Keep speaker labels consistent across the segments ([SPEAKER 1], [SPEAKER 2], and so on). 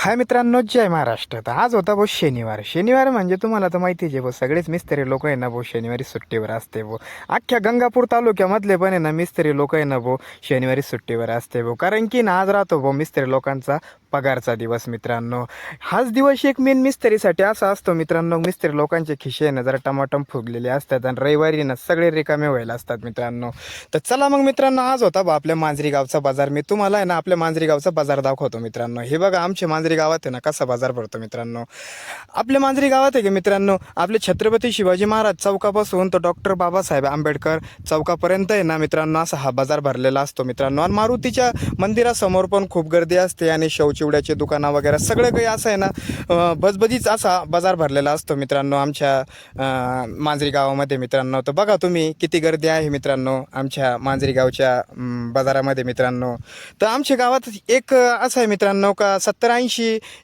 [SPEAKER 1] हाय मित्रांनो, जय महाराष्ट्र. तर आज होता भाऊ शनिवार म्हणजे तुम्हाला तर माहितीच आहे भाऊ, सगळेच मिस्त्री लोक आहे ना भाऊ शनिवारी सुट्टीवर असते भाऊ. अख्ख्या गंगापूर तालुक्यामधले पण आहे ना मिस्त्री लोक आहे ना भाऊ शनिवारी सुट्टीवर असते भाऊ. कारण की ना आज राहतो भाऊ मिस्त्री लोकांचा पगारचा दिवस मित्रांनो. हाच दिवस एक मेन मिस्त्रीसाठी असा असतो मित्रांनो, मिस्त्री लोकांचे खिशे आहे ना जरा टमाटम फुगलेले असतात आणि रविवारी ना सगळे रिकामे व्हायला असतात मित्रांनो. तर चला मग मित्रांनो, आज होता बा आपल्या मांजरी गावचा बाजार. मी तुम्हाला आहे ना आपल्या मांजरी गावचा बाजार दाखवतो मित्रांनो. हे बघा आमच्या मांजरी गावात आहे ना कसा बाजार भरतो मित्रांनो. आपल्या मांजरी गावात आहे की मित्रांनो, आपले छत्रपती शिवाजी महाराज चौकापासून तर डॉक्टर बाबासाहेब आंबेडकर चौकापर्यंत आहे ना मित्रांनो असा हा बाजार भरलेला असतो मित्रांनो. आणि मारुतीच्या मंदिरासमोर पण खूप गर्दी असते आणि शौचिवड्याचे दुकानं वगैरे सगळं काही असं आहे ना बजबजीच असा बाजार भरलेला असतो मित्रांनो आमच्या मांजरी गावामध्ये मित्रांनो. तर बघा तुम्ही किती गर्दी आहे मित्रांनो आमच्या मांजरी गावच्या बाजारामध्ये मित्रांनो. तर आमच्या गावात एक असं आहे मित्रांनो का 70-80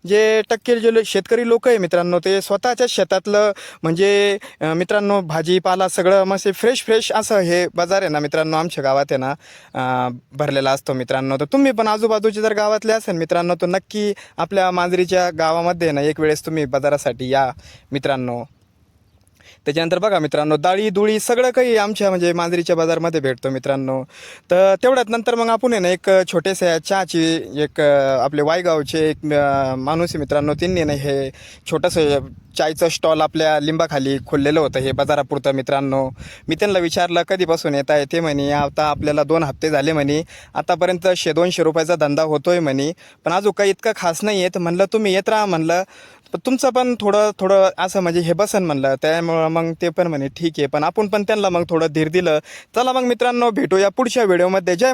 [SPEAKER 1] जे टक्के जे शेतकरी लोक आहे मित्रांनो, ते स्वतःच्या शेतातलं म्हणजे मित्रांनो भाजीपाला सगळं मस्त फ्रेश असं हे बाजार आहे ना मित्रांनो आमच्या गावात आहे ना भरलेला असतो मित्रांनो. तर तुम्ही पण आजूबाजूचे जर गावातले असेल मित्रांनो तर नक्की आपल्या मांजरीच्या गावामध्ये ना एक वेळेस तुम्ही बाजारासाठी या मित्रांनो. त्याच्यानंतर बघा मित्रांनो, डाळी दुळी सगळं काही आमच्या म्हणजे मांजरीच्या बाजारमध्ये भेटतो मित्रांनो. तर तेवढ्यात नंतर मग आपण आहे ना एक छोटेसे चहाची एक आपले वायगावचे एक माणूस आहे मित्रांनो, त्यांनी ना हे छोटंसं चायचं स्टॉल आपल्या लिंबाखाली खोललेलं होतं हे बाजारापुरतं मित्रांनो. मी त्यांना विचारलं कधीपासून येत आहे, ते म्हणे आता आपल्याला 2 हप्ते झाले म्हणे, आतापर्यंत 100-200 रुपयाचा धंदा होतोय म्हणे, पण अजून काही इतकं खास नाही येत. म्हणलं तुम्ही येत राहा म्हणलं, तुमचं पण थोडं असं म्हणजे हे बसन म्हणलं. त्यामुळं मग ते पण म्हणे ठीक आहे, पण आपण पण त्यांना मग थोडं धीर दिलं. चला मग मित्रांनो, भेटूया पुढच्या व्हिडिओमध्ये. जय